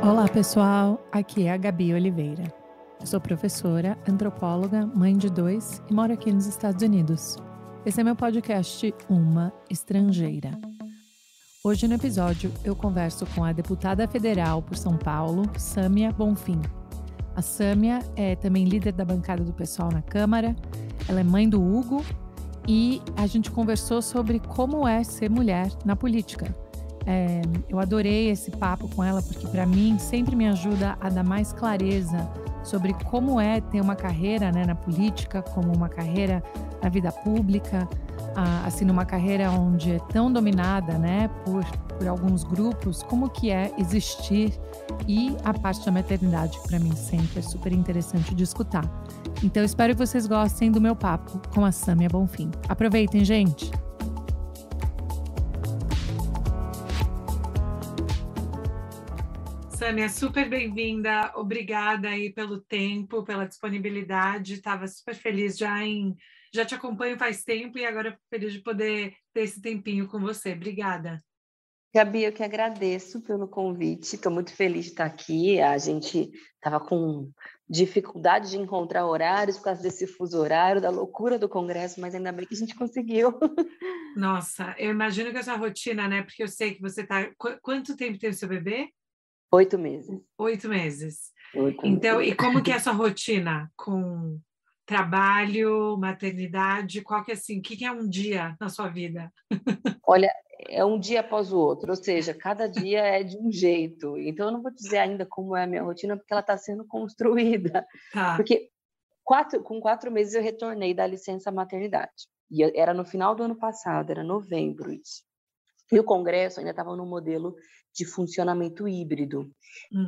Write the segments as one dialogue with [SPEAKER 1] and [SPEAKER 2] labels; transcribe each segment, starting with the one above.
[SPEAKER 1] Olá, pessoal. Aqui é a Gabi Oliveira. Eu sou professora, antropóloga, mãe de 2 e moro aqui nos Estados Unidos. Esse é meu podcast Uma Estrangeira. Hoje no episódio eu converso com a deputada federal por São Paulo, Sâmia Bonfim. A Sâmia é também líder da bancada do PSOL na Câmara, ela é mãe do Hugo e a gente conversou sobre como é ser mulher na política. Eu adorei esse papo com ela porque para mim sempre me ajuda a dar mais clareza sobre como é ter uma carreira, né, na política, como uma carreira na vida pública, assim, numa carreira onde é tão dominada, né, por alguns grupos, como que é existir, e a parte da maternidade, que para mim sempre é super interessante de escutar. Então, espero que vocês gostem do meu papo com a Sâmia Bonfim. Aproveitem, gente! Sâmia, super bem-vinda. Obrigada aí pelo tempo, pela disponibilidade. Estava super feliz já te acompanho faz tempo e agora fico feliz de poder ter esse tempinho com você. Obrigada.
[SPEAKER 2] Gabi, eu que agradeço pelo convite. Estou muito feliz de estar aqui. A gente estava com dificuldade de encontrar horários por causa desse fuso horário, da loucura do Congresso, mas ainda bem que a gente conseguiu.
[SPEAKER 1] Nossa, eu imagino que essa rotina, né? Porque eu sei que você está... Quanto tempo tem o seu bebê?
[SPEAKER 2] 8 meses.
[SPEAKER 1] 8 meses.
[SPEAKER 2] 8
[SPEAKER 1] Então,
[SPEAKER 2] meses.
[SPEAKER 1] e como que é a sua rotina com trabalho, maternidade? Qual que é assim? O que é um dia na sua vida?
[SPEAKER 2] Olha, é um dia após o outro, ou seja, cada dia é de um jeito. Então, eu não vou dizer ainda como é a minha rotina, porque ela está sendo construída.
[SPEAKER 1] Tá.
[SPEAKER 2] Porque com 4 meses eu retornei da licença maternidade. E era no final do ano passado, era novembro isso. E o Congresso ainda estava no modelo de funcionamento híbrido.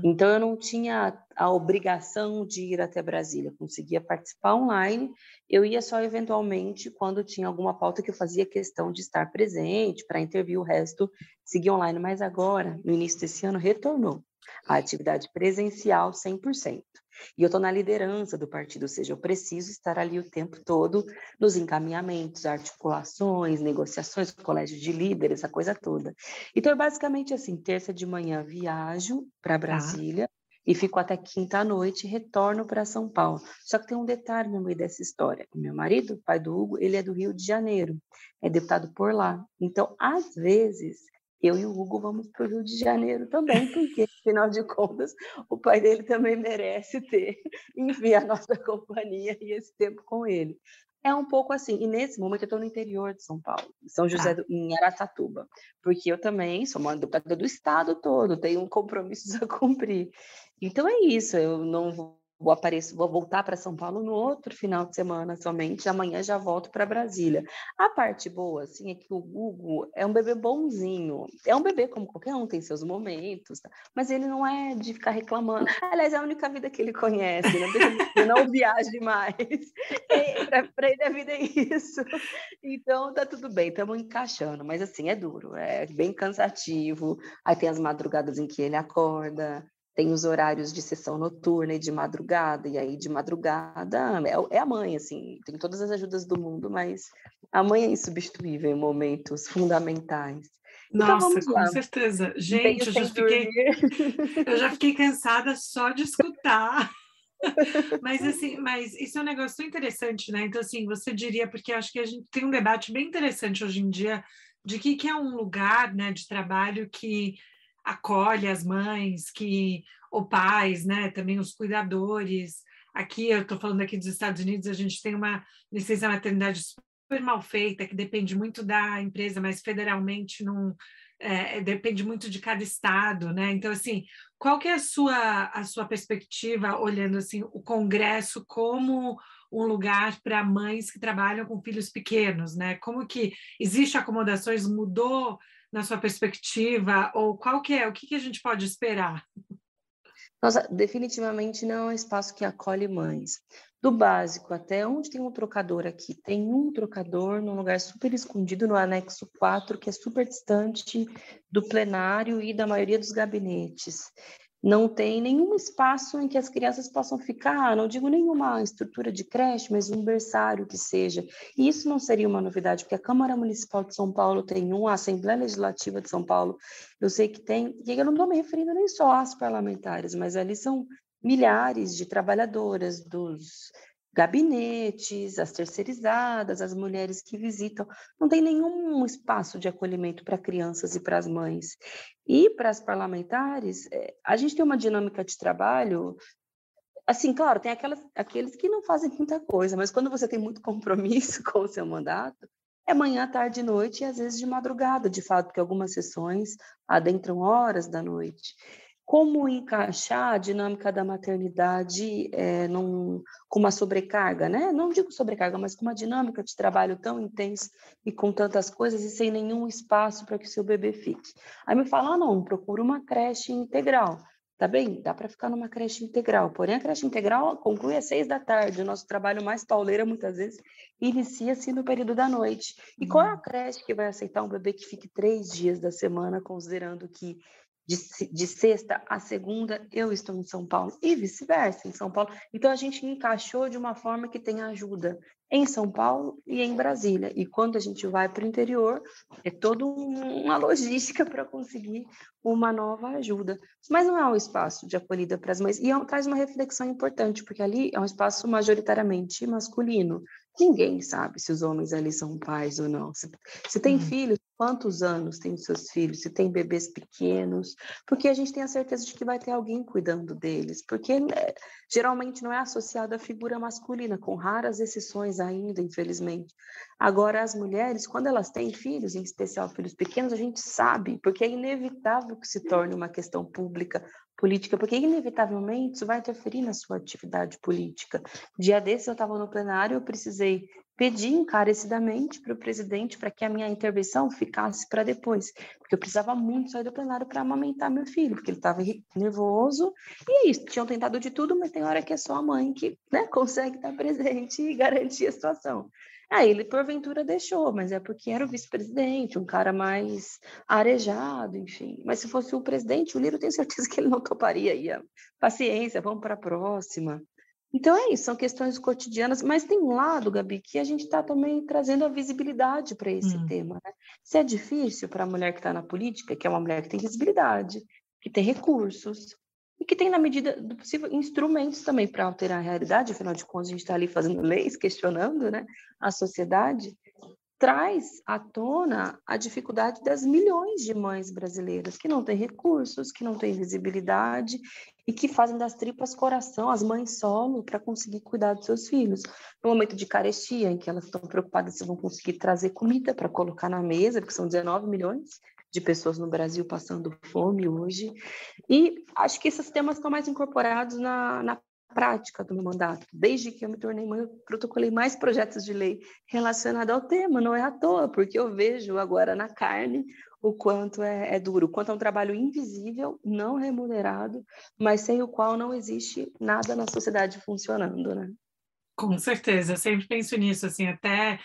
[SPEAKER 2] Então, eu não tinha a obrigação de ir até Brasília. Eu conseguia participar online. Eu ia só, eventualmente, quando tinha alguma pauta que eu fazia questão de estar presente para intervir, o resto seguia online. Mas agora, no início desse ano, retornou a atividade presencial 100%. E eu estou na liderança do partido, ou seja, eu preciso estar ali o tempo todo nos encaminhamentos, articulações, negociações, colégio de líderes, essa coisa toda. Então, é basicamente assim, terça de manhã viajo para Brasília e fico até quinta à noite e retorno para São Paulo. Só que tem um detalhe no meio dessa história. O meu marido, o pai do Hugo, ele é do Rio de Janeiro, é deputado por lá. Então, às vezes, eu e o Hugo vamos para o Rio de Janeiro também, porque, afinal de contas, o pai dele também merece ter, enfim, a nossa companhia e esse tempo com ele. É um pouco assim, e nesse momento eu estou no interior de São Paulo, São José, em Araçatuba, porque eu também sou uma deputada do estado todo, tenho compromissos a cumprir. Então é isso, eu não vou voltar para São Paulo no outro final de semana somente, amanhã já volto para Brasília. A parte boa, assim, é que o Hugo é um bebê bonzinho, é um bebê como qualquer um, tem seus momentos, tá? Mas ele não é de ficar reclamando. Aliás, é a única vida que ele conhece, não deixa de não viaje mais. Para ele a vida é isso. Então tá tudo bem, estamos encaixando, mas assim, é duro, é bem cansativo. Aí tem as madrugadas em que ele acorda, tem os horários de sessão noturna e de madrugada, e aí de madrugada é a mãe, assim, tem todas as ajudas do mundo, mas a mãe é insubstituível em momentos fundamentais. Então
[SPEAKER 1] Nossa,
[SPEAKER 2] vamos lá.
[SPEAKER 1] com certeza.
[SPEAKER 2] Meio
[SPEAKER 1] Gente,
[SPEAKER 2] sem dormir.
[SPEAKER 1] eu já fiquei cansada só de escutar. Mas assim, mas isso é um negócio tão interessante, né? Então, assim, você diria, porque acho que a gente tem um debate bem interessante hoje em dia de que é um lugar, né, de trabalho que acolhe as mães, que ou pais, né, também os cuidadores. Aqui, eu estou falando aqui dos Estados Unidos, a gente tem uma licença maternidade super mal feita, que depende muito da empresa, mas federalmente não depende muito de cada estado, né? Então, assim, qual que é a sua perspectiva, olhando assim, o Congresso como um lugar para mães que trabalham com filhos pequenos, né? Como que existe acomodações, mudou na sua perspectiva, ou qual que é, o que a gente pode esperar?
[SPEAKER 2] Nossa, definitivamente não é um espaço que acolhe mães. Do básico até onde tem um trocador aqui, tem um trocador num lugar super escondido no anexo 4, que é super distante do plenário e da maioria dos gabinetes. não tem nenhum espaço em que as crianças possam ficar, não digo nenhuma estrutura de creche, mas um berçário que seja. E isso não seria uma novidade, porque a Câmara Municipal de São Paulo tem um, a Assembleia Legislativa de São Paulo, eu sei que tem, e eu não estou me referindo nem só às parlamentares, mas ali são milhares de trabalhadoras dos gabinetes, as terceirizadas, as mulheres que visitam. Não tem nenhum espaço de acolhimento para crianças e para as mães. E para as parlamentares, a gente tem uma dinâmica de trabalho, assim, claro, tem aqueles que não fazem muita coisa, mas quando você tem muito compromisso com o seu mandato, é manhã, tarde e noite, e às vezes de madrugada, de fato, porque algumas sessões adentram horas da noite. Como encaixar a dinâmica da maternidade com uma sobrecarga, né? Não digo sobrecarga, mas com uma dinâmica de trabalho tão intensa e com tantas coisas e sem nenhum espaço para que o seu bebê fique. Aí me fala, não, procura uma creche integral. Tá bem, dá para ficar numa creche integral, porém a creche integral conclui às 6 da tarde, o nosso trabalho mais pauleira, muitas vezes, inicia-se no período da noite. E qual é a creche que vai aceitar um bebê que fique 3 dias da semana, considerando que de sexta a segunda eu estou em São Paulo e vice-versa, em São Paulo. Então a gente encaixou de uma forma que tem ajuda em São Paulo e em Brasília. E quando a gente vai para o interior, é toda uma logística para conseguir uma nova ajuda. Mas não é um espaço de acolhida para as mães. E traz uma reflexão importante, porque ali é um espaço majoritariamente masculino. Ninguém sabe se os homens ali são pais ou não. Se tem filhos, quantos anos tem os seus filhos? Se tem bebês pequenos? Porque a gente tem a certeza de que vai ter alguém cuidando deles. Porque geralmente não é associado à figura masculina, com raras exceções ainda, infelizmente. Agora, as mulheres, quando elas têm filhos, em especial filhos pequenos, a gente sabe, porque é inevitável que se torne uma questão pública, política, porque inevitavelmente isso vai interferir na sua atividade política. Dia desse eu estava no plenário, eu precisei pedir encarecidamente para o presidente para que a minha intervenção ficasse para depois, porque eu precisava muito sair do plenário para amamentar meu filho, porque ele estava nervoso, e é isso, tinham tentado de tudo, mas tem hora que é só a mãe que, né, consegue estar presente e garantir a situação. Aí ele, porventura, deixou, mas é porque era o vice-presidente, um cara mais arejado, enfim. Mas se fosse o presidente, o Lira, eu tenho certeza que ele não toparia. Ia, paciência, vamos para a próxima. Então é isso, são questões cotidianas, mas tem um lado, Gabi, que a gente está também trazendo a visibilidade para esse tema, né? Se é difícil para a mulher que está na política, que é uma mulher que tem visibilidade, que tem recursos, e que tem, na medida do possível, instrumentos também para alterar a realidade, afinal de contas, a gente está ali fazendo leis, questionando, né, a sociedade, traz à tona a dificuldade das milhões de mães brasileiras que não têm recursos, que não têm visibilidade e que fazem das tripas coração, as mães solo, para conseguir cuidar dos seus filhos. No momento de carestia, em que elas estão preocupadas se vão conseguir trazer comida para colocar na mesa, porque são 19 milhões de pessoas no Brasil passando fome hoje. E acho que esses temas estão mais incorporados na prática do meu mandato. Desde que eu me tornei mãe, eu protocolei mais projetos de lei relacionados ao tema, não é à toa, porque eu vejo agora na carne o quanto é duro, o quanto é um trabalho invisível, não remunerado, mas sem o qual não existe nada na sociedade funcionando, né?
[SPEAKER 1] Com certeza, eu sempre penso nisso, assim, até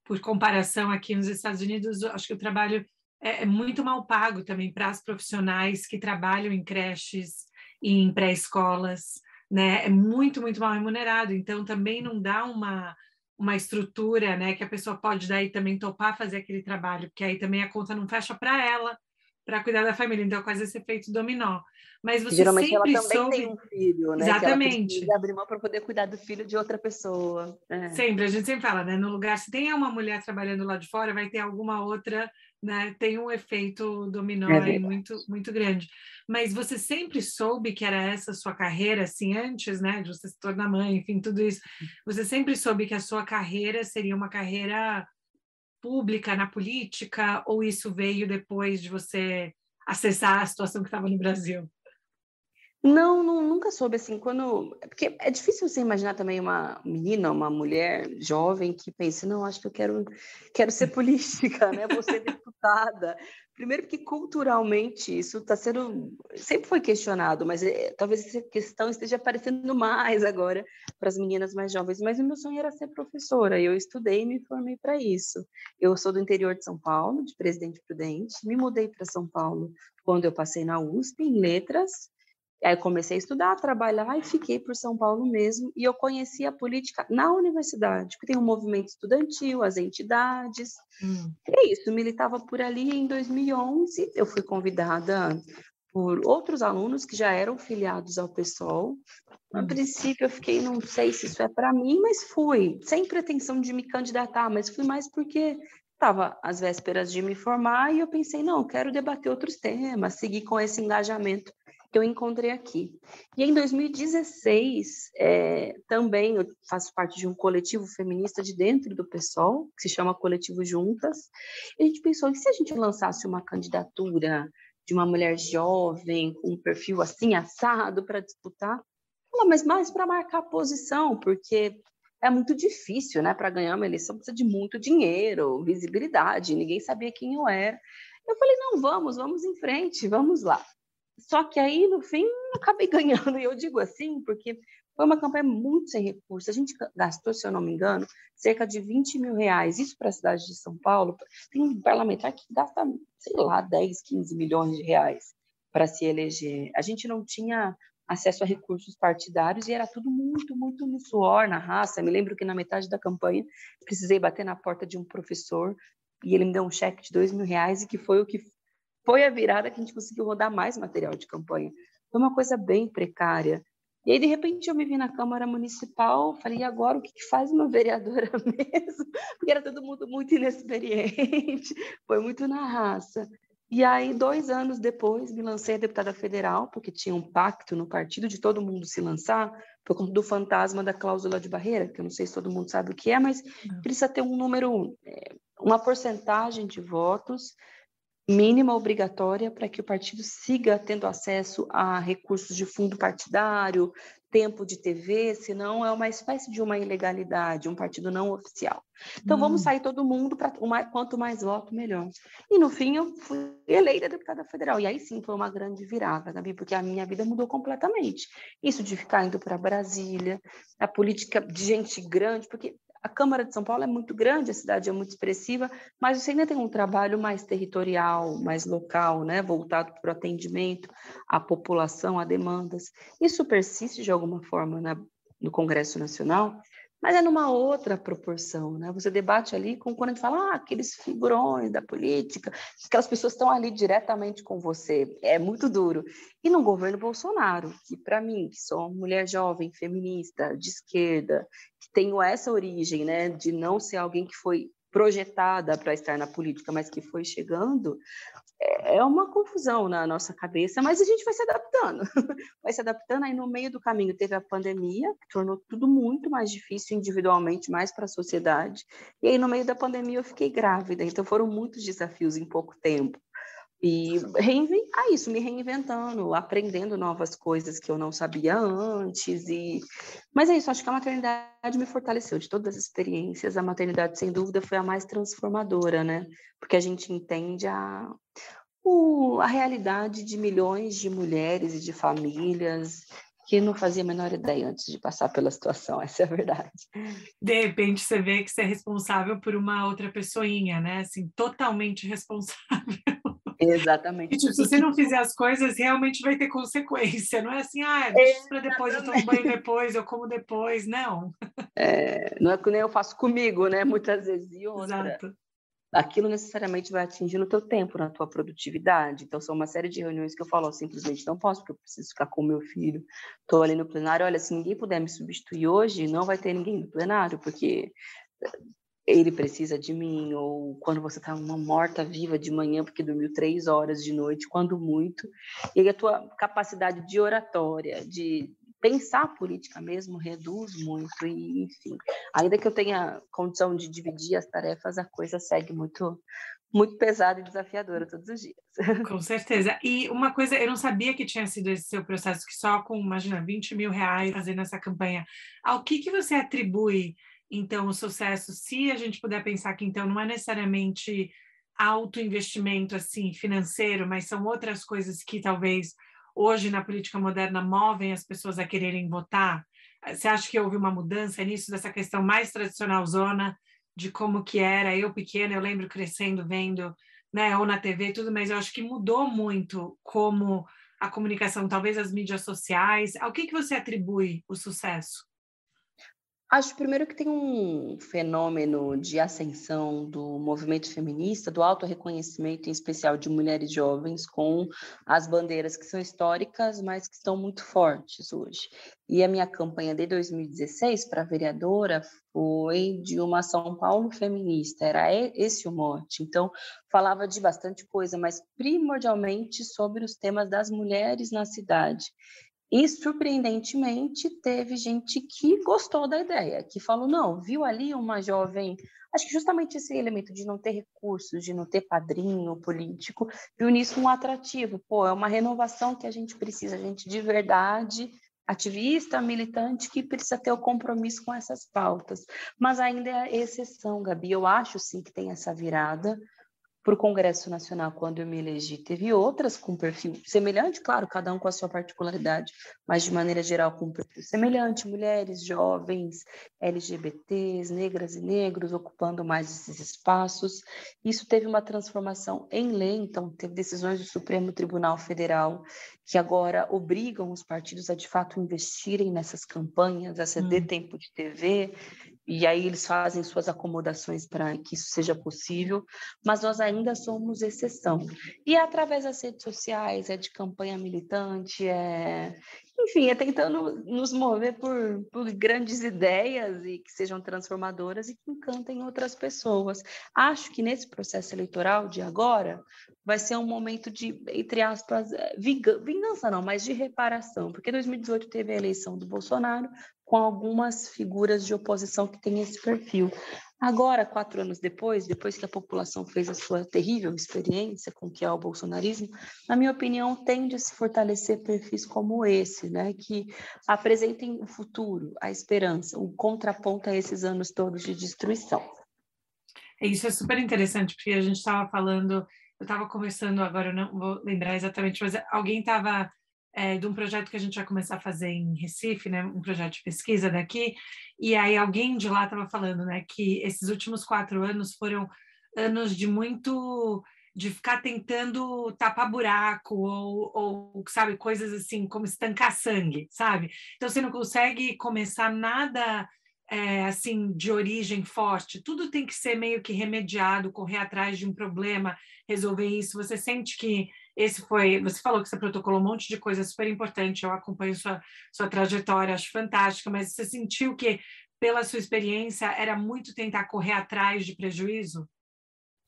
[SPEAKER 1] por comparação aqui nos Estados Unidos, eu acho que o trabalho é muito mal pago também para as profissionais que trabalham em creches e em pré-escolas, né? É muito, muito mal remunerado, então também não dá uma estrutura, né, que a pessoa pode daí também topar fazer aquele trabalho, porque aí também a conta não fecha para ela, para cuidar da família, então quase esse efeito dominó. Mas você
[SPEAKER 2] Geralmente ela
[SPEAKER 1] sempre
[SPEAKER 2] também tem
[SPEAKER 1] soube.
[SPEAKER 2] um filho, né? Que ela
[SPEAKER 1] Exatamente.
[SPEAKER 2] precisa abrir mão para poder cuidar do filho de outra pessoa.
[SPEAKER 1] Sempre, a gente sempre fala, né? No lugar, se tem uma mulher trabalhando lá de fora, vai ter alguma outra, né? Tem um efeito dominó
[SPEAKER 2] É
[SPEAKER 1] aí
[SPEAKER 2] verdade.
[SPEAKER 1] muito, muito grande. Mas você sempre soube que era essa a sua carreira, assim, antes, né? De você se tornar mãe, enfim, tudo isso. Você sempre soube que a sua carreira seria uma carreira pública na política, ou isso veio depois de você acessar a situação que estava no Brasil?
[SPEAKER 2] Não, nunca soube assim, porque é difícil você imaginar também uma menina, uma mulher jovem que pense, não, acho que eu quero ser política, né? Vou ser deputada. Primeiro porque culturalmente isso sempre foi questionado, mas talvez essa questão esteja aparecendo mais agora para as meninas mais jovens. Mas o meu sonho era ser professora, eu estudei e me formei para isso. Eu sou do interior de São Paulo, de Presidente Prudente, me mudei para São Paulo quando eu passei na USP, em letras, Aí eu comecei a estudar, a trabalhar e fiquei por São Paulo mesmo. E eu conheci a política na universidade, porque tem um movimento estudantil, as entidades. E é isso, militava por ali. Em 2011, eu fui convidada por outros alunos que já eram filiados ao PSOL. A princípio, eu fiquei, não sei se isso é para mim, mas fui, sem pretensão de me candidatar, mas fui mais porque estava às vésperas de me formar e eu pensei, não, quero debater outros temas, seguir com esse engajamento que eu encontrei aqui. E em 2016, também eu faço parte de um coletivo feminista de dentro do PSOL, que se chama Coletivo Juntas, e a gente pensou, e se a gente lançasse uma candidatura de uma mulher jovem, com um perfil assim, assado, para disputar? Mas mais para marcar posição, porque é muito difícil, né? Para ganhar uma eleição precisa de muito dinheiro, visibilidade, ninguém sabia quem eu era. Eu falei, não, vamos em frente, vamos lá. Só que aí, no fim, eu acabei ganhando, e eu digo assim, porque foi uma campanha muito sem recursos. A gente gastou, se eu não me engano, cerca de 20 mil reais. Isso para a cidade de São Paulo, tem um parlamentar que gasta, sei lá, 10, 15 milhões de reais para se eleger. A gente não tinha acesso a recursos partidários e era tudo muito, muito no suor, na raça. Eu me lembro que na metade da campanha precisei bater na porta de um professor e ele me deu um cheque de 2 mil reais e que foi o que foi a virada que a gente conseguiu rodar mais material de campanha. Foi uma coisa bem precária. E aí, de repente, eu me vi na Câmara Municipal, falei, e agora o que faz uma vereadora mesmo? Porque era todo mundo muito inexperiente, foi muito na raça. E aí, 2 anos depois, me lancei a deputada federal, porque tinha um pacto no partido de todo mundo se lançar, por conta do fantasma da cláusula de barreira, que eu não sei se todo mundo sabe o que é, mas precisa ter um número, uma porcentagem de votos mínima obrigatória para que o partido siga tendo acesso a recursos de fundo partidário, tempo de TV, senão é uma espécie de uma ilegalidade, um partido não oficial. Então, vamos sair todo mundo, quanto mais voto, melhor. E, no fim, eu fui eleita deputada federal. E aí, sim, foi uma grande virada, Gabi, porque a minha vida mudou completamente. Isso de ficar indo para Brasília, a política de gente grande, porque a Câmara de São Paulo é muito grande, a cidade é muito expressiva, mas você ainda tem um trabalho mais territorial, mais local, né, voltado para o atendimento à população, a demandas. Isso persiste de alguma forma no Congresso Nacional, mas é numa outra proporção, né? Você debate ali quando a gente fala, aqueles figurões da política, aquelas pessoas estão ali diretamente com você, é muito duro. E no governo Bolsonaro, que para mim, que sou uma mulher jovem, feminista, de esquerda, que tenho essa origem, né, de não ser alguém que foi projetada para estar na política, mas que foi chegando, é uma confusão na nossa cabeça, mas a gente vai se adaptando. Vai se adaptando, aí no meio do caminho teve a pandemia, que tornou tudo muito mais difícil individualmente, mais para a sociedade. E aí no meio da pandemia eu fiquei grávida, então foram muitos desafios em pouco tempo. E me reinventando, aprendendo novas coisas que eu não sabia antes. Mas é isso, acho que a maternidade me fortaleceu. De todas as experiências, a maternidade, sem dúvida, foi a mais transformadora, né? Porque a gente entende a realidade de milhões de mulheres e de famílias que não fazia a menor ideia antes de passar pela situação, essa é a verdade.
[SPEAKER 3] De repente você vê que você é responsável por uma outra pessoinha, né? Assim, totalmente responsável.
[SPEAKER 2] Exatamente.
[SPEAKER 3] E, tipo, se você não fizer as coisas, realmente vai ter consequência. Não é assim, deixa isso para depois, eu tomo banho depois, eu como depois. Não.
[SPEAKER 2] Não é que nem eu faço comigo, né? Muitas vezes. E outra.
[SPEAKER 3] Exato.
[SPEAKER 2] Aquilo necessariamente vai atingir no teu tempo, na tua produtividade. Então, são uma série de reuniões que eu falo, simplesmente não posso, porque eu preciso ficar com o meu filho. Estou ali no plenário, olha, se ninguém puder me substituir hoje, não vai ter ninguém no plenário, porque ele precisa de mim, ou quando você está uma morta-viva de manhã, porque dormiu 3 horas de noite, quando muito, e aí a tua capacidade de oratória, de pensar a política mesmo, reduz muito, e enfim, ainda que eu tenha condição de dividir as tarefas, a coisa segue muito, muito pesada e desafiadora todos os dias.
[SPEAKER 3] Com certeza. E uma coisa, eu não sabia que tinha sido esse seu processo, que só com, imagina, 20 mil reais fazendo essa campanha. Ao que você atribui, então, o sucesso? Se a gente puder pensar que, então, não é necessariamente alto investimento, assim, financeiro, mas são outras coisas que talvez hoje na política moderna movem as pessoas a quererem votar. Você acha que houve uma mudança nisso, dessa questão mais tradicional zona, de como que era? Eu pequena, eu lembro crescendo, vendo, né, ou na TV e tudo, mas eu acho que mudou muito como a comunicação, talvez as mídias sociais? Ao que você atribui o sucesso?
[SPEAKER 2] Acho primeiro que tem um fenômeno de ascensão do movimento feminista, do autorreconhecimento, em especial de mulheres jovens, com as bandeiras que são históricas, mas que estão muito fortes hoje. E a minha campanha de 2016 para vereadora foi de uma São Paulo feminista, era esse o mote. Então, falava de bastante coisa, mas primordialmente sobre os temas das mulheres na cidade. E, surpreendentemente, teve gente que gostou da ideia, que falou, não, viu ali uma jovem... Acho que justamente esse elemento de não ter recursos, de não ter padrinho político, viu nisso um atrativo. Pô, é uma renovação que a gente precisa, gente de verdade, ativista, militante, que precisa ter o compromisso com essas pautas. Mas ainda é exceção, Gabi. Eu acho, sim, que tem essa virada. Para o Congresso Nacional, quando eu me elegi, teve outras com perfil semelhante, claro, cada um com a sua particularidade, mas de maneira geral com perfil semelhante, mulheres, jovens, LGBTs, negras e negros, ocupando mais esses espaços. Isso teve uma transformação em lei, então teve decisões do Supremo Tribunal Federal que agora obrigam os partidos a, de fato, investirem nessas campanhas, a ceder tempo de TV, e aí eles fazem suas acomodações para que isso seja possível, mas nós ainda somos exceção. E é através das redes sociais, é de campanha militante, enfim, é tentando nos mover por grandes ideias e que sejam transformadoras e que encantem outras pessoas. Acho que nesse processo eleitoral de agora vai ser um momento de, entre aspas, vingança não, mas de reparação, porque 2018 teve a eleição do Bolsonaro, com algumas figuras de oposição que têm esse perfil. Agora, 4 anos depois que a população fez a sua terrível experiência com o que é o bolsonarismo, na minha opinião, tende a se fortalecer perfis como esse, né, que apresentem o futuro, a esperança, o contraponto a esses anos todos de destruição.
[SPEAKER 3] Isso é super interessante, porque a gente estava falando, eu estava conversando, agora eu não vou lembrar exatamente, mas alguém estava de um projeto que a gente vai começar a fazer em Recife, né, um projeto de pesquisa daqui, e aí alguém de lá estava falando, né, que esses últimos 4 anos foram anos de ficar tentando tapar buraco ou sabe, coisas assim, como estancar sangue, sabe? Então você não consegue começar nada assim, de origem forte, tudo tem que ser meio que remediado, correr atrás de um problema, resolver isso. Você sente que você falou que você protocolou um monte de coisa super importante, eu acompanho sua trajetória, acho fantástica, mas você sentiu que, pela sua experiência, era muito tentar correr atrás de prejuízo?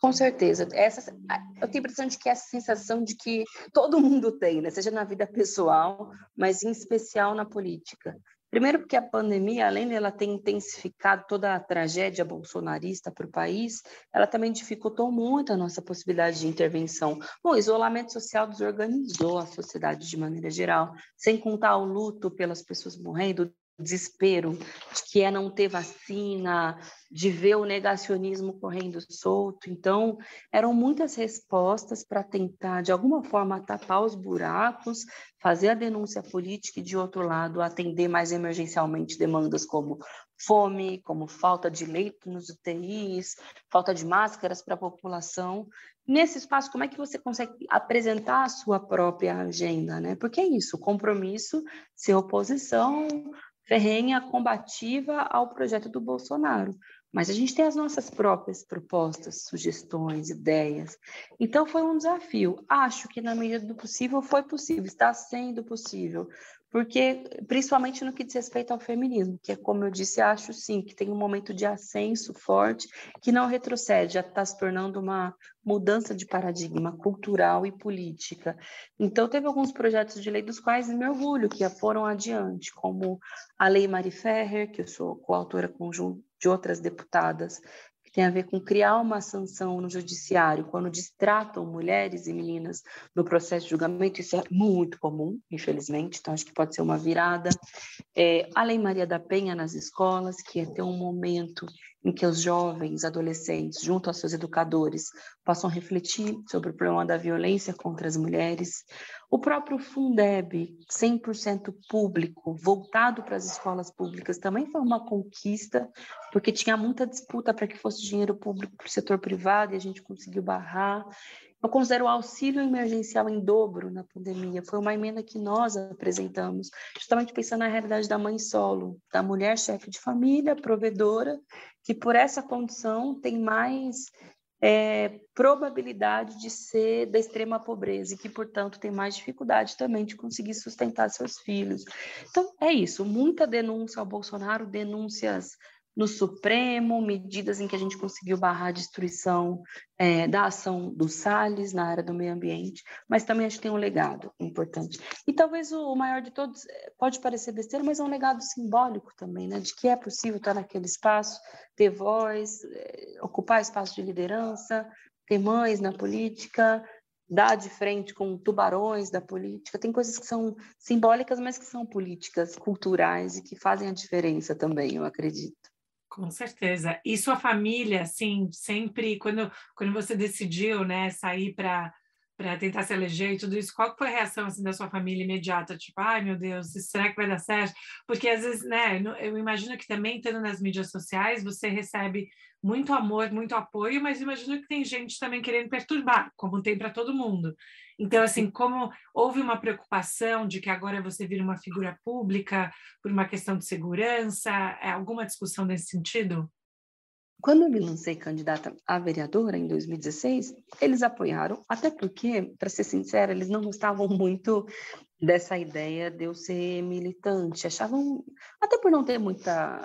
[SPEAKER 2] Com certeza. Eu tenho a impressão de que essa sensação de que todo mundo tem, né? Seja na vida pessoal, mas em especial na política. Primeiro porque a pandemia, além dela ter intensificado toda a tragédia bolsonarista para o país, ela também dificultou muito a nossa possibilidade de intervenção. Bom, o isolamento social desorganizou a sociedade de maneira geral, sem contar o luto pelas pessoas morrendo, desespero de que é não ter vacina, de ver o negacionismo correndo solto. Então, eram muitas respostas para tentar, de alguma forma, tapar os buracos, fazer a denúncia política e, de outro lado, atender mais emergencialmente demandas como fome, como falta de leito nos UTIs, falta de máscaras para a população. Nesse espaço, como é que você consegue apresentar a sua própria agenda, né? Porque é isso, compromisso, ser oposição ferrenha, combativa ao projeto do Bolsonaro. Mas a gente tem as nossas próprias propostas, sugestões, ideias. Então, foi um desafio. Acho que, na medida do possível, foi possível, está sendo possível. Porque, principalmente no que diz respeito ao feminismo, que é, como eu disse, acho sim, que tem um momento de ascenso forte, que não retrocede, já está se tornando uma mudança de paradigma cultural e política. Então, teve alguns projetos de lei dos quais me orgulho, que foram adiante, como a Lei Mari Ferrer, que eu sou coautora conjunto de outras deputadas, que tem a ver com criar uma sanção no judiciário quando distratam mulheres e meninas no processo de julgamento. Isso é muito comum, infelizmente, então acho que pode ser uma virada. A Lei Maria da Penha nas escolas, que é ter um momento em que os jovens, adolescentes, junto aos seus educadores, possam refletir sobre o problema da violência contra as mulheres. O próprio Fundeb, 100% público, voltado para as escolas públicas, também foi uma conquista, porque tinha muita disputa para que fosse dinheiro público para o setor privado e a gente conseguiu barrar. Eu considero o auxílio emergencial em dobro na pandemia. Foi uma emenda que nós apresentamos, justamente pensando na realidade da mãe solo, da mulher chefe de família, provedora, que por essa condição tem mais probabilidade de ser da extrema pobreza e que, portanto, tem mais dificuldade também de conseguir sustentar seus filhos. Então, é isso. Muita denúncia ao Bolsonaro, denúncias no Supremo, medidas em que a gente conseguiu barrar a destruição da ação do Salles na área do meio ambiente, mas também acho que tem um legado importante. E talvez o maior de todos, pode parecer besteira, mas é um legado simbólico também, né? De que é possível estar naquele espaço, ter voz, ocupar espaço de liderança, ter mães na política, dar de frente com tubarões da política. Tem coisas que são simbólicas, mas que são políticas, culturais e que fazem a diferença também, eu acredito.
[SPEAKER 3] Com certeza. E sua família, assim, sempre, quando você decidiu, né, sair para tentar se eleger e tudo isso, qual foi a reação, assim, da sua família imediata? Tipo, ai, meu Deus, será que vai dar certo? Porque, às vezes, né, eu imagino que também, estando nas mídias sociais, você recebe muito amor, muito apoio, mas imagino que tem gente também querendo perturbar, como tem para todo mundo. Então, assim, como houve uma preocupação de que agora você vira uma figura pública por uma questão de segurança, alguma discussão nesse sentido?
[SPEAKER 2] Quando eu me lancei candidata a vereadora em 2016, eles apoiaram, até porque, para ser sincera, eles não gostavam muito dessa ideia de eu ser militante. Achavam, até por não ter muita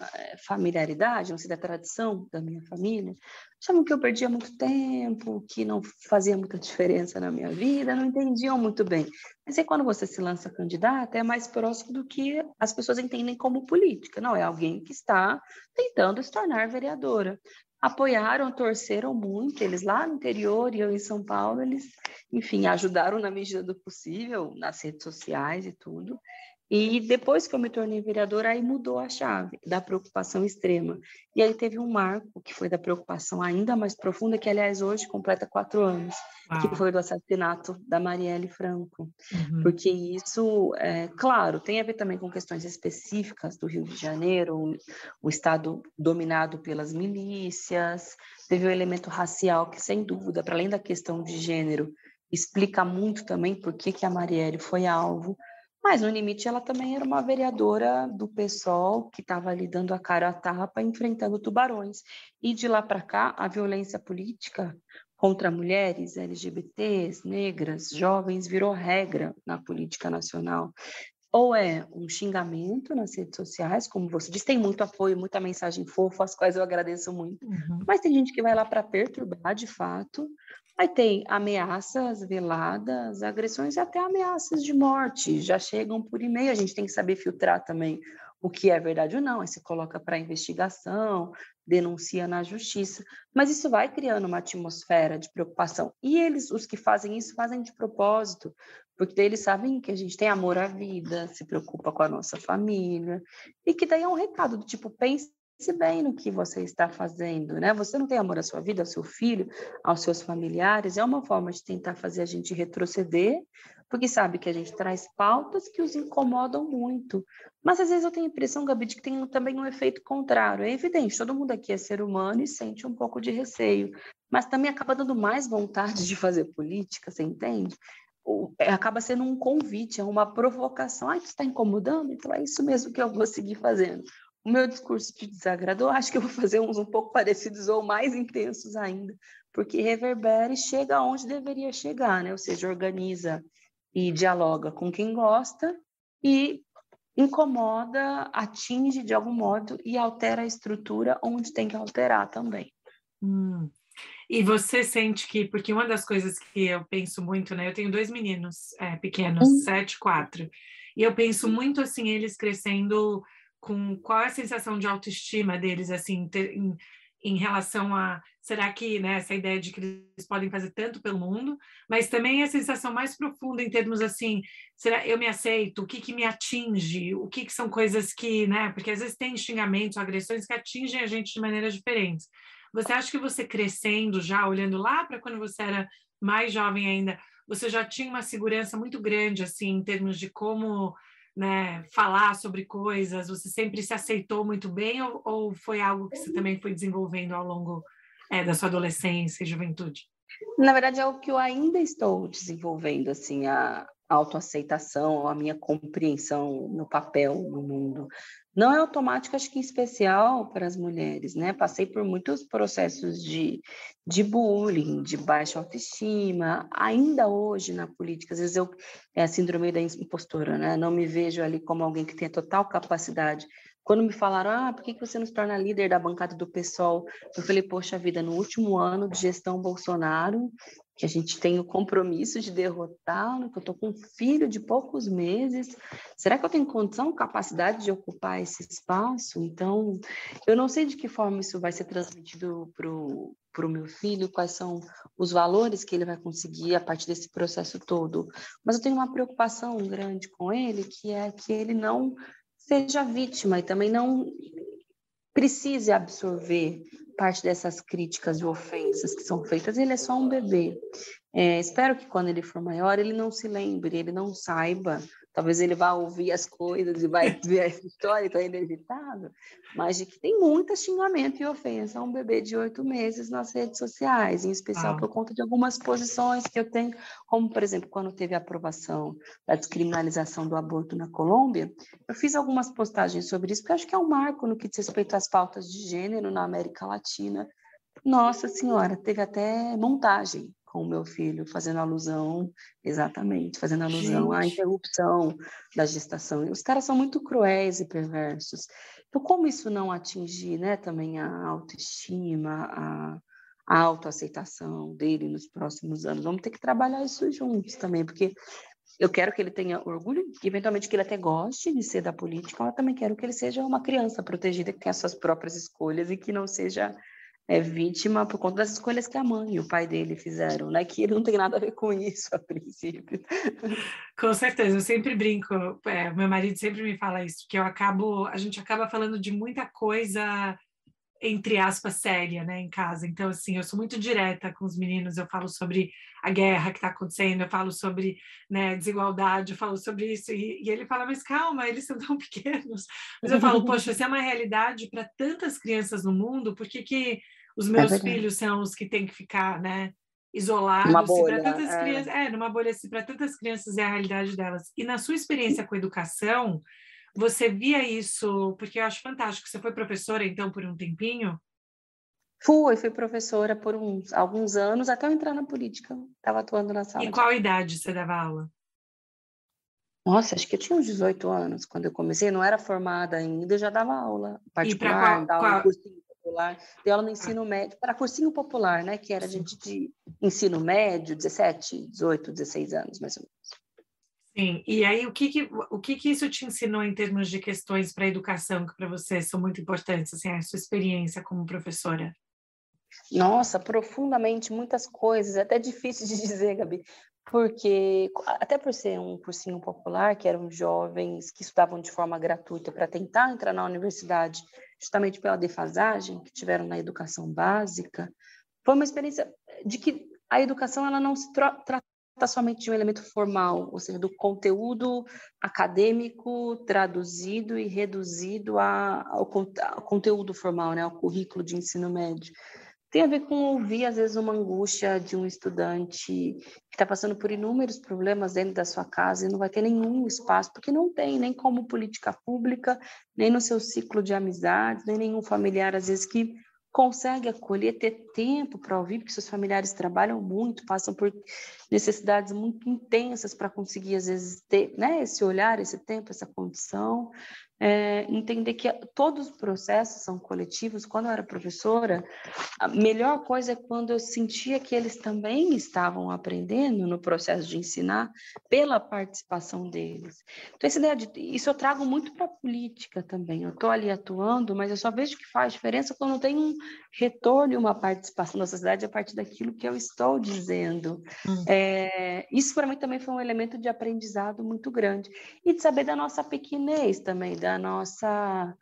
[SPEAKER 2] familiaridade, não sei da tradição da minha família, achavam que eu perdia muito tempo, que não fazia muita diferença na minha vida, não entendiam muito bem. Mas aí quando você se lança candidata, é mais próximo do que as pessoas entendem como política. Não, é alguém que está tentando se tornar vereadora. Apoiaram, torceram muito, eles lá no interior e eu em São Paulo, eles, enfim, ajudaram na medida do possível, nas redes sociais e tudo. E depois que eu me tornei vereadora, aí mudou a chave da preocupação extrema. E aí teve um marco, que foi da preocupação ainda mais profunda, que, aliás, hoje completa 4 anos, que foi do assassinato da Marielle Franco. Porque isso, claro, tem a ver também com questões específicas do Rio de Janeiro, o estado dominado pelas milícias, teve o elemento racial, que, sem dúvida, para além da questão de gênero, explica muito também por que a Marielle foi alvo. Mas, no limite, ela também era uma vereadora do PSOL que estava ali dando a cara a tapa, enfrentando tubarões. E de lá para cá, a violência política contra mulheres, LGBTs, negras, jovens, virou regra na política nacional. Ou é um xingamento nas redes sociais, como você disse, tem muito apoio, muita mensagem fofa, as quais eu agradeço muito, mas tem gente que vai lá para perturbar, de fato. Aí tem ameaças veladas, agressões e até ameaças de morte, já chegam por e-mail, a gente tem que saber filtrar também o que é verdade ou não, aí se coloca para investigação, denuncia na justiça, mas isso vai criando uma atmosfera de preocupação, e eles, os que fazem isso, fazem de propósito, porque daí eles sabem que a gente tem amor à vida, se preocupa com a nossa família, e que daí é um recado do tipo, pense bem no que você está fazendo, né? Você não tem amor à sua vida, ao seu filho, aos seus familiares, é uma forma de tentar fazer a gente retroceder, porque sabe que a gente traz pautas que os incomodam muito. Mas às vezes eu tenho a impressão, Gabi, de que tem também um efeito contrário. É evidente, todo mundo aqui é ser humano e sente um pouco de receio, mas também acaba dando mais vontade de fazer política, você entende? Acaba sendo um convite, é uma provocação. Ai, tu está incomodando? Então é isso mesmo que eu vou seguir fazendo. O meu discurso te desagradou? Acho que eu vou fazer uns um pouco parecidos ou mais intensos ainda, porque reverbera e chega onde deveria chegar, né? Ou seja, organiza e dialoga com quem gosta e incomoda, atinge de algum modo e altera a estrutura onde tem que alterar também.
[SPEAKER 3] E você sente que, porque uma das coisas que eu penso muito, né? Eu tenho 2 meninos pequenos, 7 e 4, e eu penso muito, assim, eles crescendo com qual é a sensação de autoestima deles, assim, em relação a, será que, né, essa ideia de que eles podem fazer tanto pelo mundo, mas também a sensação mais profunda em termos, assim, será eu me aceito, o que me atinge, o que são coisas que, né, porque às vezes tem xingamentos, agressões que atingem a gente de maneiras diferentes. Você acha que você crescendo já, olhando lá para quando você era mais jovem ainda, você já tinha uma segurança muito grande, assim, em termos de como, né, falar sobre coisas? Você sempre se aceitou muito bem ou foi algo que você também foi desenvolvendo ao longo da sua adolescência e juventude?
[SPEAKER 2] Na verdade, é o que eu ainda estou desenvolvendo, assim, a autoaceitação, a minha compreensão no papel, no mundo. Não é automático, acho que em especial para as mulheres, né? Passei por muitos processos de bullying, de baixa autoestima, ainda hoje na política. Às vezes é a síndrome da impostora, né? Não me vejo ali como alguém que tem a total capacidade. Quando me falaram, por que você não se torna líder da bancada do PSOL? Eu falei, poxa vida, no último ano de gestão Bolsonaro, que a gente tem o compromisso de derrotá-lo, que eu estou com um filho de poucos meses, será que eu tenho condição, capacidade de ocupar esse espaço? Então, eu não sei de que forma isso vai ser transmitido para o meu filho, quais são os valores que ele vai conseguir a partir desse processo todo, mas eu tenho uma preocupação grande com ele, que é que ele não seja vítima e também não precise absorver parte dessas críticas e ofensas que são feitas. Ele é só um bebê. Espero que quando ele for maior, ele não se lembre, ele não saiba. Talvez ele vá ouvir as coisas e vai ver essa história, então é inevitável, mas de que tem muito xingamento e ofensa a um bebê de 8 meses nas redes sociais, em especial por conta de algumas posições que eu tenho, como, por exemplo, quando teve a aprovação da descriminalização do aborto na Colômbia, eu fiz algumas postagens sobre isso, porque eu acho que é um marco no que diz respeito às pautas de gênero na América Latina. Nossa Senhora, teve até montagem com o meu filho, fazendo alusão à
[SPEAKER 3] Gente,
[SPEAKER 2] interrupção da gestação. E os caras são muito cruéis e perversos. Então, como isso não atingir, né, também a autoestima, a autoaceitação dele nos próximos anos? Vamos ter que trabalhar isso juntos também, porque eu quero que ele tenha orgulho, eventualmente que ele até goste de ser da política, mas também quero que ele seja uma criança protegida, que tenha suas próprias escolhas e que não seja vítima por conta das escolhas que a mãe e o pai dele fizeram, né? Que ele não tem nada a ver com isso, a princípio.
[SPEAKER 3] com certeza, eu sempre brinco, meu marido sempre me fala isso, que a gente acaba falando de muita coisa, entre aspas, séria, né, em casa. Então, assim, eu sou muito direta com os meninos, eu falo sobre a guerra que está acontecendo, eu falo sobre, né, desigualdade, eu falo sobre isso, e ele fala, mas calma, eles são tão pequenos. Mas eu falo, poxa, se é uma realidade para tantas crianças no mundo, por que os
[SPEAKER 2] É
[SPEAKER 3] meus
[SPEAKER 2] verdade.
[SPEAKER 3] filhos são os que têm que ficar, né,
[SPEAKER 2] Uma
[SPEAKER 3] isolados? Se para
[SPEAKER 2] bolha.
[SPEAKER 3] tantas crianças, numa bolha, se para tantas crianças é a realidade delas. E na sua experiência com educação, você via isso, porque eu acho fantástico, você foi professora, então, por um tempinho?
[SPEAKER 2] Fui professora por alguns anos, até eu entrar na política. Estava atuando na
[SPEAKER 3] E
[SPEAKER 2] sala de
[SPEAKER 3] qual
[SPEAKER 2] aula.
[SPEAKER 3] idade você dava aula?
[SPEAKER 2] Nossa, acho que eu tinha uns 18 anos quando eu comecei, não era formada ainda, eu já dava aula
[SPEAKER 3] E para
[SPEAKER 2] particular, dava aula em cursinho popular, dei aula no
[SPEAKER 3] Ah,
[SPEAKER 2] ensino médio, para cursinho popular, né, que era
[SPEAKER 3] sim.
[SPEAKER 2] gente de ensino médio, 17, 18, 16 anos, mais ou menos.
[SPEAKER 3] Sim. E aí, o que isso te ensinou em termos de questões para a educação que para você são muito importantes, assim, a sua experiência como professora?
[SPEAKER 2] Nossa, profundamente, muitas coisas, é até difícil de dizer, Gabi, porque até por ser um cursinho popular, que eram jovens que estudavam de forma gratuita para tentar entrar na universidade, justamente pela defasagem que tiveram na educação básica, foi uma experiência de que a educação ela não se trata somente de um elemento formal, ou seja, do conteúdo acadêmico traduzido e reduzido ao conteúdo formal, né, ao currículo de ensino médio. Tem a ver com ouvir, às vezes, uma angústia de um estudante que está passando por inúmeros problemas dentro da sua casa e não vai ter nenhum espaço, porque não tem, nem como política pública, nem no seu ciclo de amizades, nem nenhum familiar, às vezes, que consegue acolher, ter tempo para ouvir, porque seus familiares trabalham muito, passam por necessidades muito intensas para conseguir, às vezes, ter, né, esse olhar, esse tempo, essa condição. Entender que todos os processos são coletivos. Quando eu era professora, a melhor coisa é quando eu sentia que eles também estavam aprendendo no processo de ensinar pela participação deles. Então, essa ideia isso eu trago muito para a política também. Eu estou ali atuando, mas eu só vejo que faz diferença quando tem um retorno e uma participação da sociedade a partir daquilo que eu estou dizendo. Isso para mim também foi um elemento de aprendizado muito grande. E de saber da nossa pequenez também, da nossa...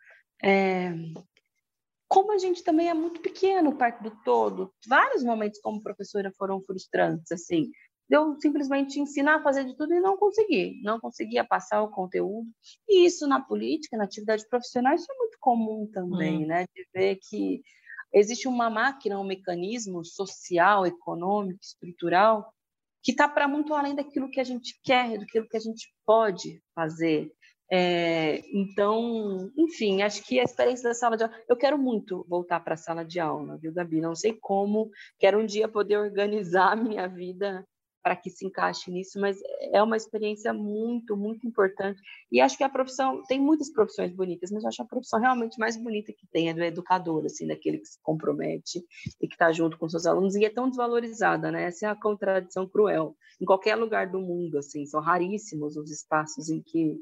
[SPEAKER 2] como a gente também é muito pequeno perto do todo. Vários momentos como professora foram frustrantes, assim. Eu simplesmente ensinar a fazer de tudo e não conseguia passar o conteúdo. E isso na política, na atividade profissional, isso é muito comum também, né? De ver que existe uma máquina, um mecanismo social, econômico, estrutural, que está para muito além daquilo que a gente quer, daquilo que a gente pode fazer. Então, enfim, acho que a experiência da sala de aula... Eu quero muito voltar para a sala de aula, viu, Gabi? Não sei como, quero um dia poder organizar a minha vida para que se encaixe nisso, mas é uma experiência muito, muito importante. E acho que a profissão, tem muitas profissões bonitas, mas eu acho a profissão realmente mais bonita que tem, é do educador, assim, daquele que se compromete e que está junto com seus alunos, e é tão desvalorizada, né? Essa é a contradição cruel. Em qualquer lugar do mundo, assim, são raríssimos os espaços em que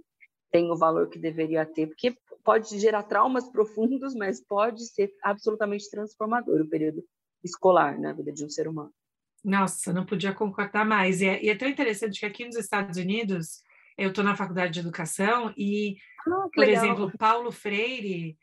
[SPEAKER 2] tem o valor que deveria ter, porque pode gerar traumas profundos, mas pode ser absolutamente transformador o período escolar na vida de um ser humano.
[SPEAKER 3] Nossa, não podia concordar mais. E é tão interessante que aqui nos Estados Unidos, eu estou na faculdade de educação e, por
[SPEAKER 2] legal.
[SPEAKER 3] exemplo, Paulo Freire,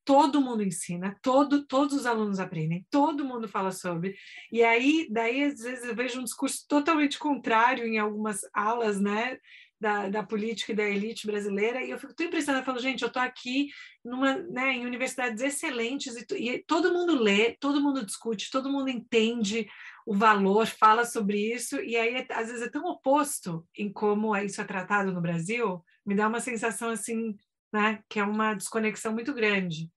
[SPEAKER 3] todo mundo ensina, todos os alunos aprendem, todo mundo fala sobre. E aí, daí, às vezes, eu vejo um discurso totalmente contrário em algumas alas, né? Da política e da elite brasileira, e eu fico tão impressionada, eu falo, gente, eu estou aqui em universidades excelentes, e todo mundo lê, todo mundo discute, todo mundo entende o valor, fala sobre isso, e aí, às vezes, é tão oposto em como isso é tratado no Brasil, me dá uma sensação, assim, né, que é uma desconexão muito grande.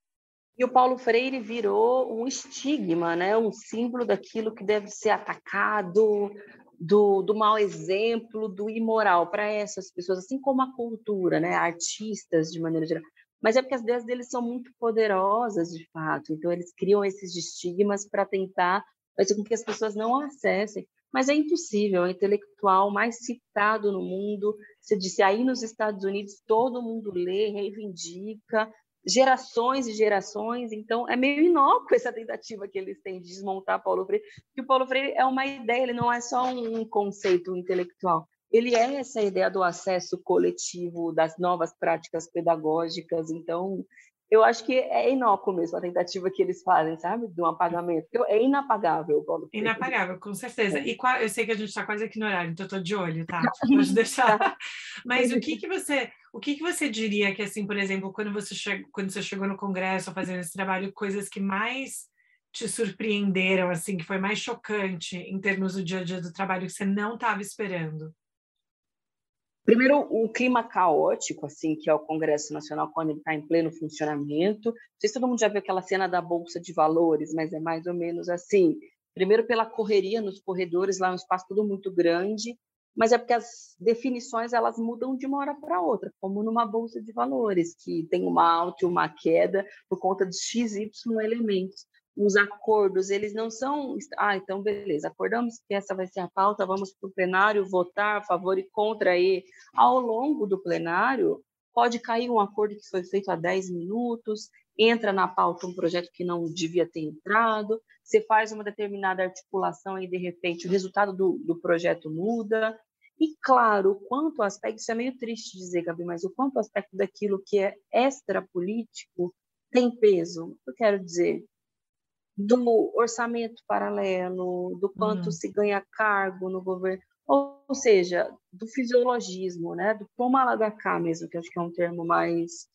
[SPEAKER 2] E o Paulo Freire virou um estigma, né? Um símbolo daquilo que deve ser atacado, do mau exemplo, do imoral para essas pessoas, assim como a cultura, né? Artistas, de maneira geral. Mas é porque as ideias deles são muito poderosas, de fato. Então, eles criam esses estigmas para tentar fazer com que as pessoas não acessem. Mas é impossível, é o intelectual mais citado no mundo. Você disse, aí nos Estados Unidos, todo mundo lê, reivindica, gerações e gerações, então é meio inócuo essa tentativa que eles têm de desmontar Paulo Freire, porque o Paulo Freire é uma ideia, ele não é só um conceito intelectual, ele é essa ideia do acesso coletivo, das novas práticas pedagógicas, então eu acho que é inócuo mesmo a tentativa que eles fazem, sabe, de um apagamento, é inapagável o Paulo Freire.
[SPEAKER 3] Inapagável, com certeza. E eu sei que a gente está quase aqui no horário, então estou de olho, tá? Pode deixar. Mas o que você diria que, assim, por exemplo, quando você chegou no Congresso fazendo esse trabalho, coisas que mais te surpreenderam, assim, que foi mais chocante em termos do dia a dia do trabalho que você não estava esperando?
[SPEAKER 2] Primeiro, o clima caótico, assim, que é o Congresso Nacional quando ele está em pleno funcionamento. Não sei se todo mundo já viu aquela cena da Bolsa de Valores, mas é mais ou menos assim. Primeiro, pela correria nos corredores, lá é um espaço todo muito grande, mas é porque as definições elas mudam de uma hora para outra, como numa Bolsa de Valores, que tem uma alta e uma queda por conta de XY elementos. Os acordos, eles não são... então, beleza, acordamos que essa vai ser a pauta, vamos para o plenário votar a favor e contra. E ao longo do plenário, pode cair um acordo que foi feito há 10 minutos, entra na pauta um projeto que não devia ter entrado, você faz uma determinada articulação e, de repente, o resultado do projeto muda. E, claro, o quanto aspecto, isso é meio triste dizer, Gabi, mas o quanto aspecto daquilo que é extrapolítico tem peso. Eu quero dizer, do orçamento paralelo, do quanto se ganha cargo no governo, ou seja, do fisiologismo, né? Do toma lá da cá mesmo, que acho que é um termo mais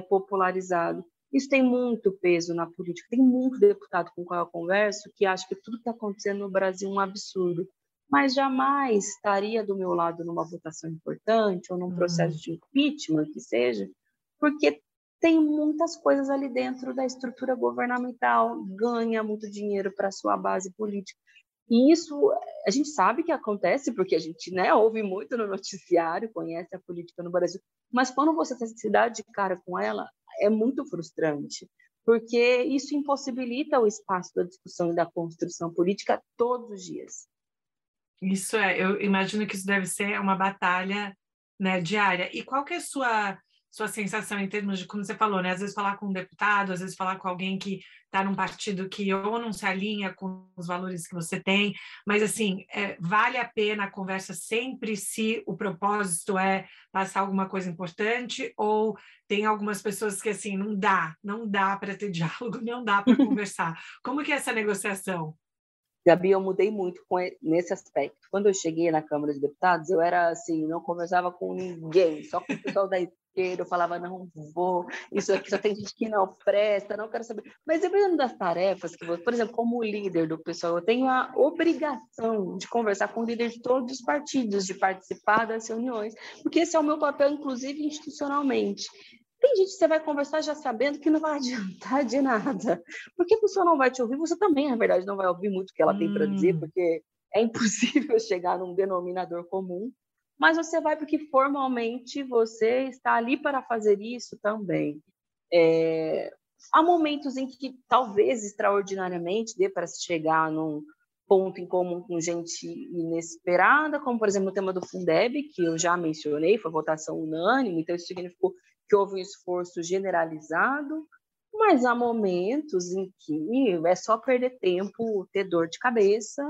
[SPEAKER 2] popularizado. Isso tem muito peso na política. Tem muito deputado com qual eu converso que acha que tudo que está acontecendo no Brasil é um absurdo, mas jamais estaria do meu lado numa votação importante ou num processo de impeachment, que seja, porque tem muitas coisas ali dentro da estrutura governamental, ganha muito dinheiro para a sua base política. E isso a gente sabe que acontece, porque a gente, né, ouve muito no noticiário, conhece a política no Brasil, mas quando você se dá de cara com ela, é muito frustrante, porque isso impossibilita o espaço da discussão e da construção política todos os dias.
[SPEAKER 3] Isso eu imagino que isso deve ser uma batalha, né, diária. E qual que é a sua sensação em termos de, como você falou, né? Às vezes falar com um deputado, às vezes falar com alguém que está num partido que ou não se alinha com os valores que você tem, mas, assim, vale a pena a conversa sempre se o propósito é passar alguma coisa importante, ou tem algumas pessoas que, assim, não dá para ter diálogo, não dá para conversar. Como que é essa negociação?
[SPEAKER 2] Gabi, eu mudei muito nesse aspecto. Quando eu cheguei na Câmara de Deputados, eu era assim, não conversava com ninguém, só com o pessoal da esquerda. Eu falava, não vou, isso aqui só tem gente que não presta, não quero saber. Mas dependendo das tarefas, por exemplo, como líder do pessoal, eu tenho a obrigação de conversar com o líder de todos os partidos, de participar das reuniões, porque esse é o meu papel, inclusive institucionalmente. Tem gente que você vai conversar já sabendo que não vai adiantar de nada, porque a pessoa não vai te ouvir, você também, na verdade, não vai ouvir muito o que ela tem para dizer, porque é impossível chegar num denominador comum, mas você vai porque formalmente você está ali para fazer isso também. Há momentos em que talvez extraordinariamente dê para se chegar num ponto em comum com gente inesperada, como, por exemplo, o tema do Fundeb, que eu já mencionei, foi votação unânime, então isso significou que houve um esforço generalizado, mas há momentos em que é só perder tempo, ter dor de cabeça,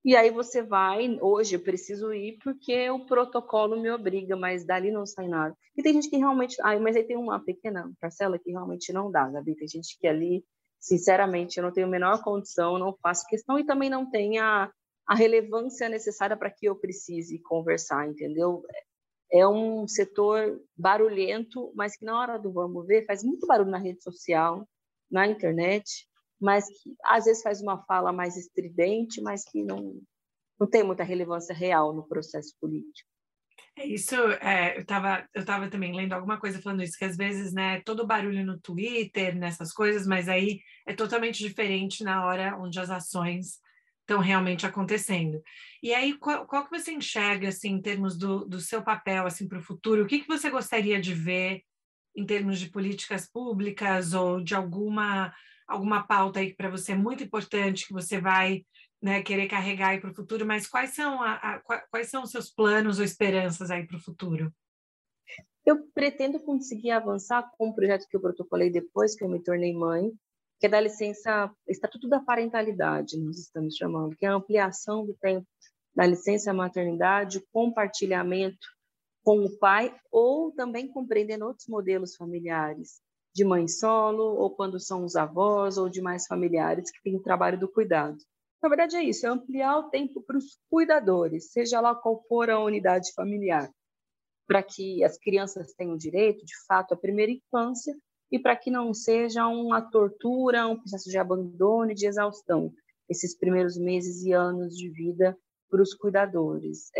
[SPEAKER 2] e aí você vai, hoje eu preciso ir porque o protocolo me obriga, mas dali não sai nada. E tem gente que realmente, mas aí tem uma pequena parcela que realmente não dá, Gabi, tem gente que ali, sinceramente, eu não tenho a menor condição, não faço questão e também não tem a relevância necessária para que eu precise conversar, entendeu? É um setor barulhento, mas que na hora do vamos ver faz muito barulho na rede social, na internet, mas que às vezes faz uma fala mais estridente, mas que não tem muita relevância real no processo político.
[SPEAKER 3] Isso, eu tava também lendo alguma coisa falando isso, que às vezes, né, todo barulho no Twitter, nessas coisas, mas aí é totalmente diferente na hora onde as ações estão realmente acontecendo. E aí, qual que você enxerga, assim, em termos do seu papel, assim, para o futuro? O que você gostaria de ver em termos de políticas públicas ou de alguma pauta aí que para você é muito importante, que você vai, né, querer carregar aí para o futuro, mas quais são os seus planos ou esperanças aí para o futuro?
[SPEAKER 2] Eu pretendo conseguir avançar com um projeto que eu protocolei depois que eu me tornei mãe, que é da licença, Estatuto da Parentalidade, nós estamos chamando, que é a ampliação do tempo da licença maternidade, compartilhamento com o pai, ou também compreendendo outros modelos familiares, de mãe solo, ou quando são os avós, ou demais familiares que têm o trabalho do cuidado. Na verdade é isso, é ampliar o tempo para os cuidadores, seja lá qual for a unidade familiar, para que as crianças tenham direito, de fato, à primeira infância, e para que não seja uma tortura, um processo de abandono e de exaustão, esses primeiros meses e anos de vida para os cuidadores.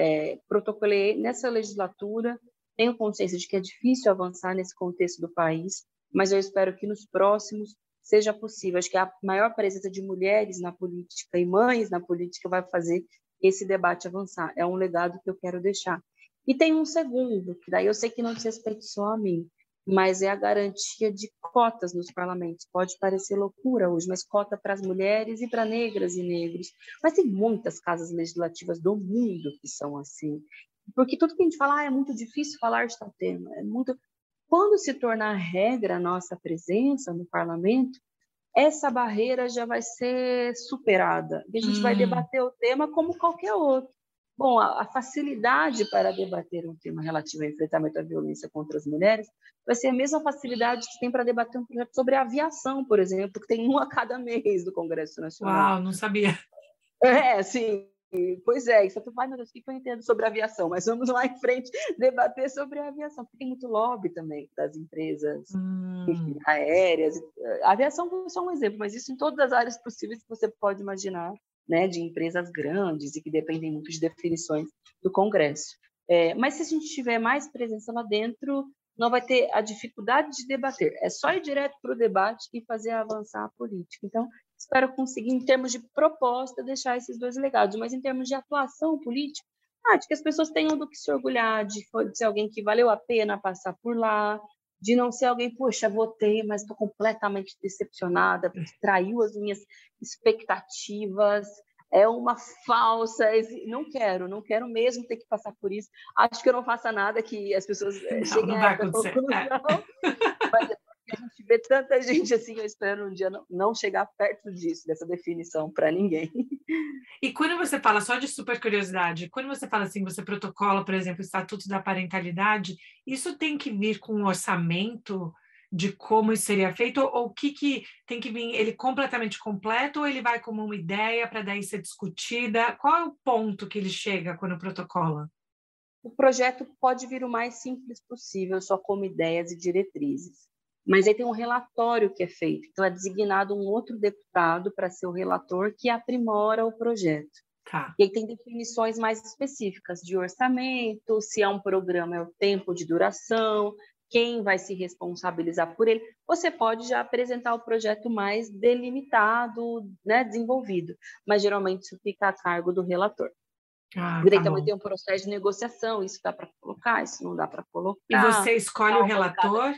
[SPEAKER 2] Protocolei nessa legislatura, tenho consciência de que é difícil avançar nesse contexto do país, mas eu espero que nos próximos seja possível. Acho que a maior presença de mulheres na política e mães na política vai fazer esse debate avançar. É um legado que eu quero deixar. E tem um segundo, que daí eu sei que não diz respeito só a mim, mas é a garantia de cotas nos parlamentos. Pode parecer loucura hoje, mas cota para as mulheres e para negras e negros. Mas tem muitas casas legislativas do mundo que são assim. Porque tudo que a gente fala, é muito difícil falar de tal tema. Quando se tornar regra a nossa presença no parlamento, essa barreira já vai ser superada. E a gente vai debater o tema como qualquer outro. Bom, a facilidade para debater um tema relativo ao enfrentamento à violência contra as mulheres vai ser a mesma facilidade que tem para debater um projeto sobre aviação, por exemplo, que tem um a cada mês do Congresso Nacional.
[SPEAKER 3] Uau, não sabia.
[SPEAKER 2] Sim. Pois é, isso tu vai, meu Deus, o que eu entendo sobre aviação? Mas vamos lá em frente debater sobre a aviação, porque tem muito lobby também das empresas aéreas. A aviação é só um exemplo, mas isso em todas as áreas possíveis que você pode imaginar, né, de empresas grandes e que dependem muito de definições do Congresso. Mas se a gente tiver mais presença lá dentro, não vai ter a dificuldade de debater. É só ir direto para o debate e fazer avançar a política. Então, espero conseguir, em termos de proposta, deixar esses dois legados, mas em termos de atuação política, de que as pessoas tenham do que se orgulhar, de ser alguém que valeu a pena passar por lá, de não ser alguém, poxa, votei, mas estou completamente decepcionada, porque traiu as minhas expectativas, é uma falsa, não quero mesmo ter que passar por isso. Acho que eu não faça nada que as pessoas cheguem a essa conclusão, mas a gente vê tanta gente assim, eu espero um dia não chegar perto disso, dessa definição para ninguém.
[SPEAKER 3] E quando você fala, só de super curiosidade, quando você fala assim, você protocola, por exemplo, o Estatuto da Parentalidade, isso tem que vir com um orçamento de como isso seria feito? Ou o que tem que vir ele completamente completo, ou ele vai como uma ideia para daí ser discutida? Qual é o ponto que ele chega quando protocola?
[SPEAKER 2] O projeto pode vir o mais simples possível, só como ideias e diretrizes. Mas aí tem um relatório que é feito, então é designado um outro deputado para ser o relator que aprimora o projeto.
[SPEAKER 3] Tá.
[SPEAKER 2] E aí tem definições mais específicas de orçamento, se é um programa, é o tempo de duração, quem vai se responsabilizar por ele. Você pode já apresentar o projeto mais delimitado, né, desenvolvido, mas geralmente isso fica a cargo do relator.
[SPEAKER 3] Ah,
[SPEAKER 2] E daí
[SPEAKER 3] tá
[SPEAKER 2] também
[SPEAKER 3] bom.
[SPEAKER 2] tem um processo de negociação, isso dá para colocar, isso não dá para colocar.
[SPEAKER 3] E você escolhe o
[SPEAKER 2] Tal bancada.
[SPEAKER 3] relator?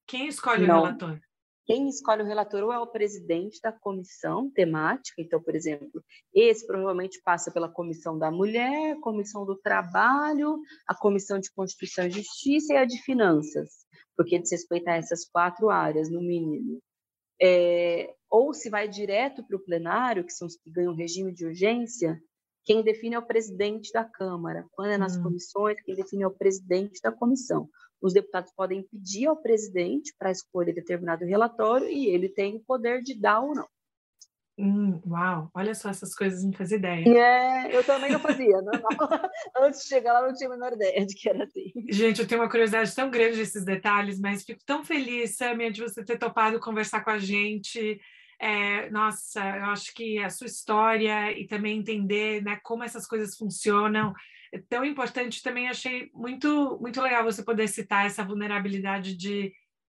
[SPEAKER 3] Quem escolhe o
[SPEAKER 2] Não.
[SPEAKER 3] relator?
[SPEAKER 2] Quem escolhe o relator ou é o presidente da comissão temática. Então, por exemplo, esse provavelmente passa pela comissão da mulher, comissão do trabalho, a comissão de Constituição e Justiça e a de finanças, porque diz respeito a essas 4 áreas, no mínimo. Ou se vai direto para o plenário, que são os que ganham regime de urgência, quem define é o presidente da Câmara. Quando é nas comissões, quem define é o presidente da comissão. Os deputados podem pedir ao presidente para escolher determinado relatório e ele tem o poder de dar ou não.
[SPEAKER 3] Uau, olha só essas coisas, não fazia ideia.
[SPEAKER 2] Eu também não fazia, não. Antes de chegar lá não tinha a menor ideia de que era assim.
[SPEAKER 3] Gente, eu tenho uma curiosidade tão grande desses detalhes, mas fico tão feliz, Sâmia, de você ter topado conversar com a gente. Nossa, eu acho que a sua história e também entender, né, como essas coisas funcionam é tão importante. Também achei muito, muito legal você poder citar essa vulnerabilidade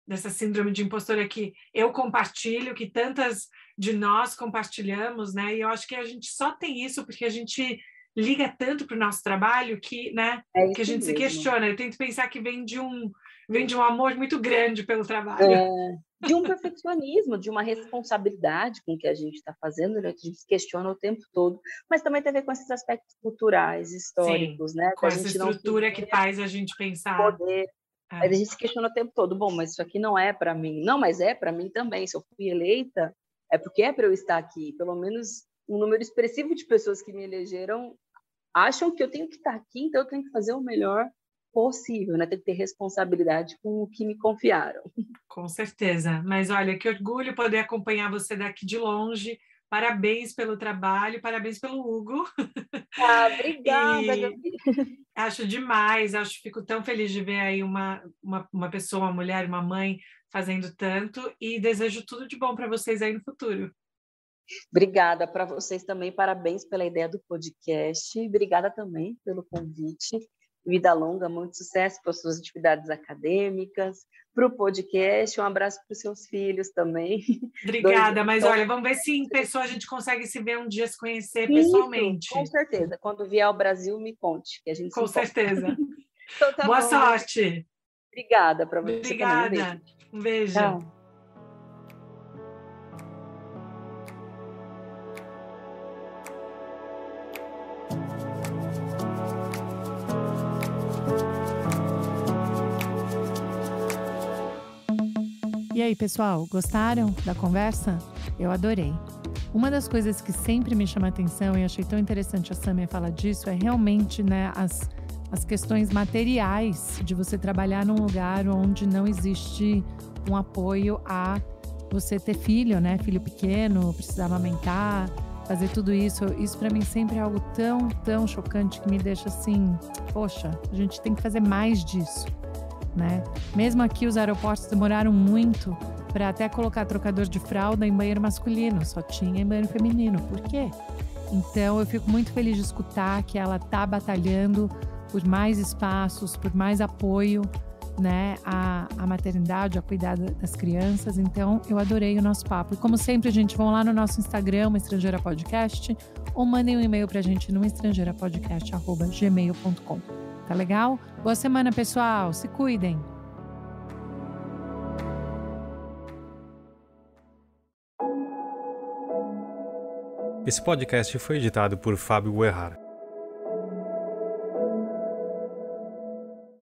[SPEAKER 3] dessa síndrome de impostora que eu compartilho, que tantas de nós compartilhamos, né? E eu acho que a gente só tem isso porque a gente liga tanto para o nosso trabalho que, né, que a gente se questiona. Eu tento pensar que vem de um amor muito grande pelo trabalho.
[SPEAKER 2] De um perfeccionismo, de uma responsabilidade com o que a gente está fazendo, né? Que a gente se questiona o tempo todo, mas também tem a ver com esses aspectos culturais, históricos,
[SPEAKER 3] Sim,
[SPEAKER 2] né?
[SPEAKER 3] com essa estrutura que faz a gente pensar.
[SPEAKER 2] Poder. Mas a gente se questiona o tempo todo, bom, mas isso aqui não é para mim. Não, mas é para mim também. Se eu fui eleita, é porque é para eu estar aqui. Pelo menos um número expressivo de pessoas que me elegeram acham que eu tenho que estar aqui, então eu tenho que fazer o melhor possível, né? Tem que ter responsabilidade com o que me confiaram.
[SPEAKER 3] Com certeza. Mas olha, que orgulho poder acompanhar você daqui de longe. Parabéns pelo trabalho, parabéns pelo Hugo.
[SPEAKER 2] Obrigada, Gabi.
[SPEAKER 3] Acho demais, fico tão feliz de ver aí uma pessoa, uma mulher, uma mãe fazendo tanto e desejo tudo de bom para vocês aí no futuro.
[SPEAKER 2] Obrigada para vocês também, parabéns pela ideia do podcast, obrigada também pelo convite. Vida longa, muito sucesso para as suas atividades acadêmicas, para o podcast, um abraço para os seus filhos também.
[SPEAKER 3] Obrigada, mas olha, vamos ver se em pessoa a gente consegue se ver um dia, se conhecer pessoalmente.
[SPEAKER 2] Com certeza, quando vier ao Brasil, me conte, que a gente
[SPEAKER 3] com certeza.
[SPEAKER 2] Então, tá
[SPEAKER 3] boa
[SPEAKER 2] bom,
[SPEAKER 3] sorte.
[SPEAKER 2] Obrigada para você.
[SPEAKER 3] Obrigada.
[SPEAKER 2] Também.
[SPEAKER 3] Um beijo.
[SPEAKER 2] Tchau.
[SPEAKER 1] E aí, pessoal, gostaram da conversa? Eu adorei. Uma das coisas que sempre me chama a atenção e achei tão interessante a Sâmia falar disso é realmente, né, as questões materiais de você trabalhar num lugar onde não existe um apoio a você ter filho, né? Filho pequeno, precisar amamentar, fazer tudo isso. Isso para mim sempre é algo tão, tão chocante que me deixa assim, poxa, a gente tem que fazer mais disso. Né? Mesmo aqui os aeroportos demoraram muito para até colocar trocador de fralda em banheiro masculino, só tinha em banheiro feminino. Por quê? Então eu fico muito feliz de escutar que ela está batalhando por mais espaços, por mais apoio, né, à maternidade, a cuidar das crianças. Então eu adorei o nosso papo. E como sempre, a gente vão lá no nosso Instagram, Uma Estrangeira Podcast, ou mandem um e-mail para a gente no estrangeirapodcast@gmail.com. Tá legal? Boa semana, pessoal. Se cuidem.
[SPEAKER 4] Esse podcast foi editado por Fábio Guerrara.